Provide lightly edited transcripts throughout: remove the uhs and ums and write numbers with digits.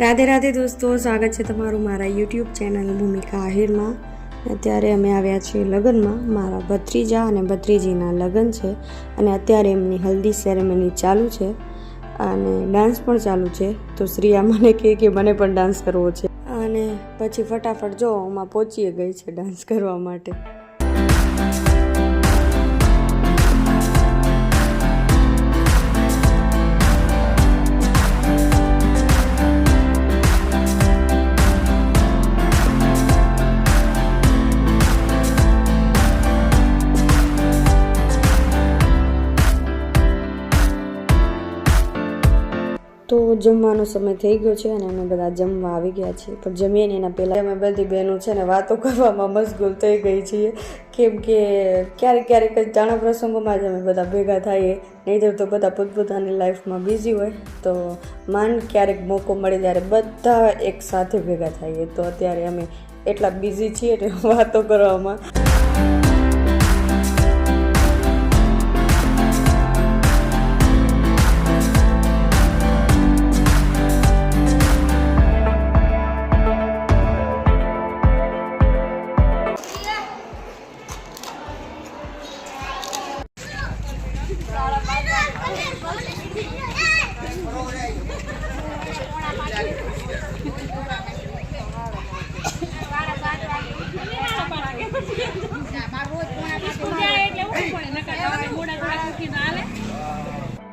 રાધે રાધે દોસ્તો, સ્વાગત છે તમારું મારા યુટ્યુબ ચેનલ ભૂમિકા આહિરમાં. અત્યારે અમે આવ્યા છીએ લગ્નમાં. મારા ભત્રીજા અને ભત્રીજીના લગ્ન છે અને અત્યારે એમની હલ્દી સેરેમની ચાલુ છે અને ડાન્સ પણ ચાલુ છે. તો શ્રીયા મને કહે કે મને પણ ડાન્સ કરવો છે અને પછી ફટાફટ જો આમાં પહોંચી ગઈ છે ડાન્સ કરવા માટે. તો જમવાનો સમય થઈ ગયો છે અને અમે બધા જમવા આવી ગયા છીએ. પણ જમીને એના પહેલાં અમે બધી બહેનો છે ને વાતો કરવામાં મશગુલ થઈ ગઈ છીએ, કેમ કે ક્યારેક ક્યારેક જ જાણા પ્રસંગોમાં જ અમે બધા ભેગા થઈએ, નહીંતર તો બધા પોતપોતાની લાઈફમાં બિઝી હોય. તો ક્યારેક મોકો મળે ત્યારે બધા એક સાથે ભેગા થઈએ. તો અત્યારે અમે એટલા બિઝી છીએ એટલે વાતો કરવામાં.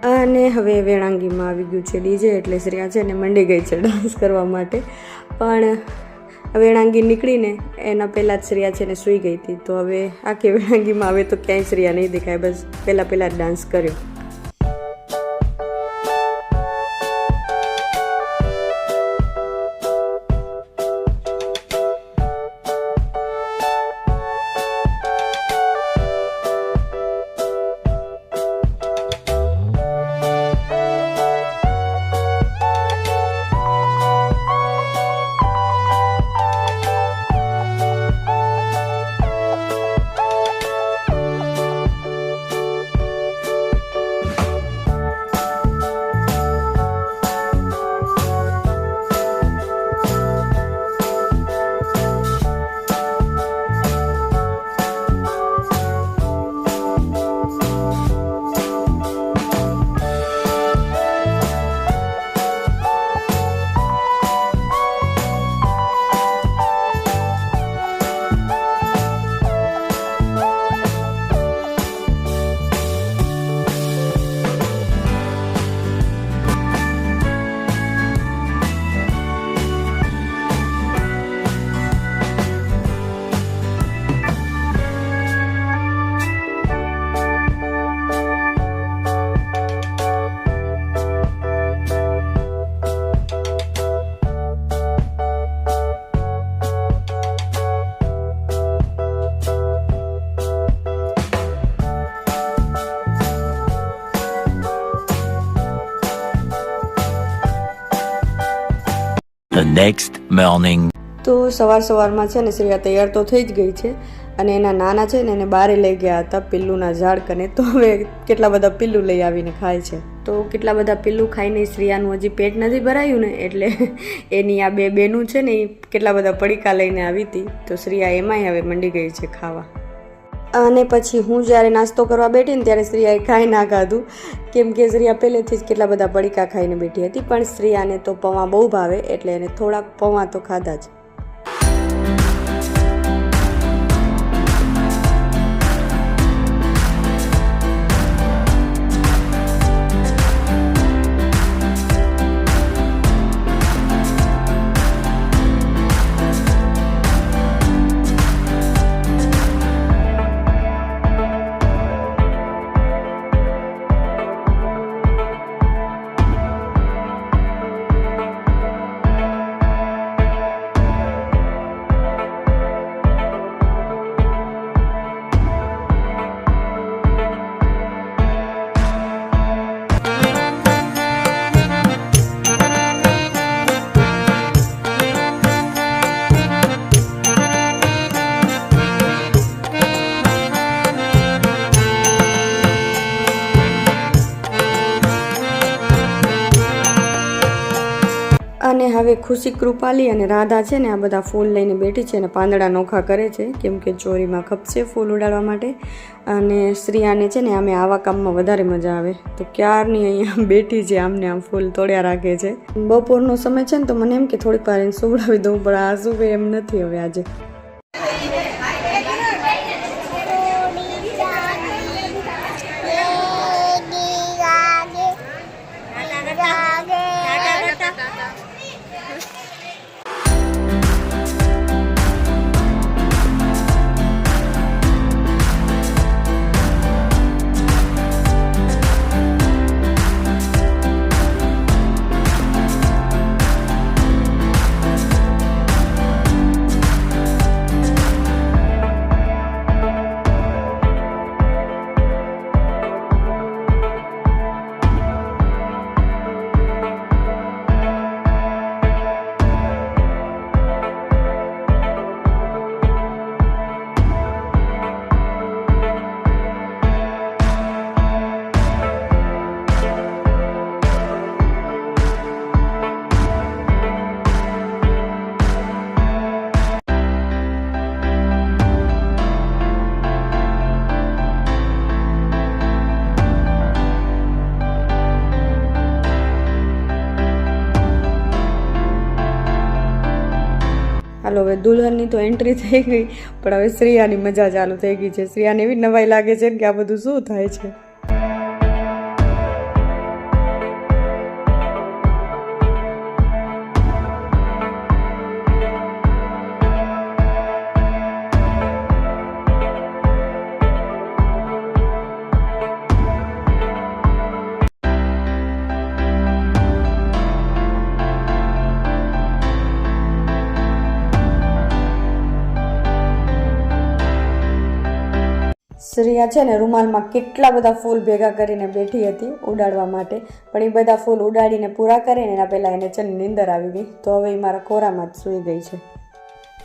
અને હવે વેળાંગીમાં આવી ગયું છે ડીજે, એટલે શ્રેયા છે ને મંડી ગઈ છે ડાન્સ કરવા માટે. પણ વેળાંગી નીકળીને એના પહેલાં જ શ્રેયા છે ને સૂઈ ગઈ હતી. તો હવે આખી વેળાંગીમાં હવે તો ક્યાંય શ્રેયા નહીં દેખાય, બસ પહેલાં જ ડાન્સ કર્યો. The next morning. તો સવારમાં છે ને શ્રેયા તૈયાર તો થઈ જ ગઈ છે અને એના નાના છે ને એને બારે લઈ ગયા હતા પિલ્લુના ઝાડ કને. તો હવે કેટલા બધા પિલ્લું લઈ આવીને ખાય છે. તો કેટલા બધા પિલ્લું ખાઈને શ્રેયાનું હજી પેટ નથી ભરાયું ને, એટલે એની આ બે બેનું છે ને એ કેટલા બધા પડીકા લઈને આવી હતી. તો શ્રેયા એમાંય હવે મંડી ગઈ છે ખાવા. અને પછી હું જ્યારે નાસ્તો કરવા બેઠી ને ત્યારે શ્રેયાએ ખાઈ ના ખાધું, કેમ કે શ્રેયા પહેલેથી જ કેટલા બધા પડીકા ખાઈને બેઠી હતી. પણ શ્રેયાને તો પૌવા બહુ ભાવે એટલે એને થોડાક પૌવા તો ખાધા જ. અને હવે ખુશી, કૃપાલી અને રાધા છે ને આ બધા ફૂલ લઈને બેઠી છે અને પાંદડા નોખા કરે છે, કેમ કે ચોરીમાં ખપશે ફૂલ ઉડાડવા માટે. અને શ્રીયાને છે ને આમે આવા કામમાં વધારે મજા આવે, તો ક્યારની અહીંયા બેઠી છે, આમને આમ ફૂલ તોડ્યા રાખે છે. બપોરનો સમય છે ને તો મને એમ કે થોડીક વાર એને સુવડાવી દઉં, પણ આ સુવે એમ નથી હવે આજે. હાલો, હવે દુલ્હનની તો એન્ટ્રી થઈ ગઈ, પણ હવે શ્રેયાની મજા ચાલુ થઈ ગઈ છે. શ્રેયાને એવી નવાઈ લાગે છે કે આ બધું શું થાય છે. શ્રેયા છે ને રૂમાલમાં કેટલા બધા ફૂલ ભેગા કરીને બેઠી હતી ઉડાડવા માટે, પણ એ બધા ફૂલ ઉડાડીને પૂરા કરીને એના પહેલાં એને છે ને નીંદર આવી ગઈ, તો હવે એ મારા ખોરામાં જ સૂઈ ગઈ છે.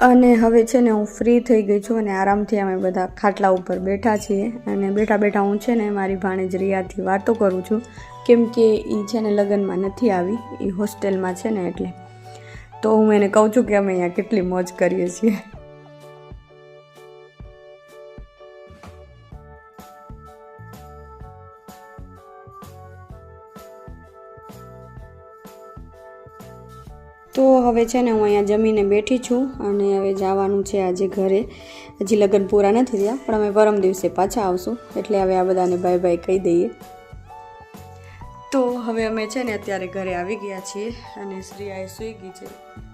અને હવે છે ને હું ફ્રી થઈ ગઈ છું અને આરામથી અમે બધા ખાટલા ઉપર બેઠા છીએ. અને બેઠા બેઠા હું છે ને મારી ભાણેજ રિયાથી વાતો કરું છું, કેમ કે એ છે ને લગ્નમાં નથી આવી, એ હોસ્ટેલમાં છે ને, એટલે તો હું એને કહું છું કે અમે અહીંયા કેટલી મોજ કરીએ છીએ. તો હવે છે ને હું અહીંયા જમીને બેઠી છું અને હવે જવાનું છે આજે ઘરે. હજી લગ્ન પૂરા નથી થયા, પણ અમે પરમ દિવસે પાછા આવશું, એટલે હવે આ બધાને બાય બાય કહી દઈએ. તો હવે અમે છે ને અત્યારે ઘરે આવી ગયા છીએ અને શ્રેયાએ સૂઈ ગઈ છે.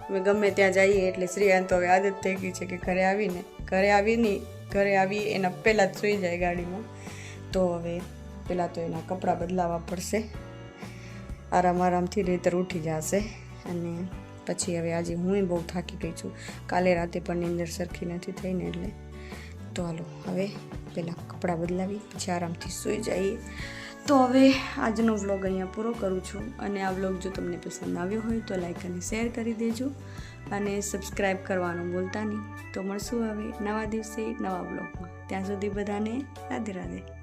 અમે ગમે ત્યાં જઈએ એટલે શ્રેયાને તો હવે આદત થઈ ગઈ છે કે ઘરે આવી એના પહેલાં જ સૂઈ જાય ગાડીમાં. તો હવે પહેલાં તો એના કપડાં બદલાવવા પડશે આરામથી, નહીંતર ઉઠી જશે. અને પછી હવે આજે હું બહુ થાકી ગઈ છું, કાલે રાતે પણ નીંદર સરખી નથી થઈ ને, એટલે તો હાલો હવે પહેલાં કપડાં બદલાવી પછી આરામથી સૂઈ જઈએ. તો હવે આજનો વ્લોગ અહીંયા પૂરો કરું છું. અને આ વ્લોગ જો તમને પસંદ આવ્યો હોય તો લાઈક અને શેર કરી દેજો અને સબસ્ક્રાઈબ કરવાનું ભૂલતા નહીં. તો મળશું હવે નવા દિવસે નવા વ્લોગમાં. ત્યાં સુધી બધાને રાધે રાધે.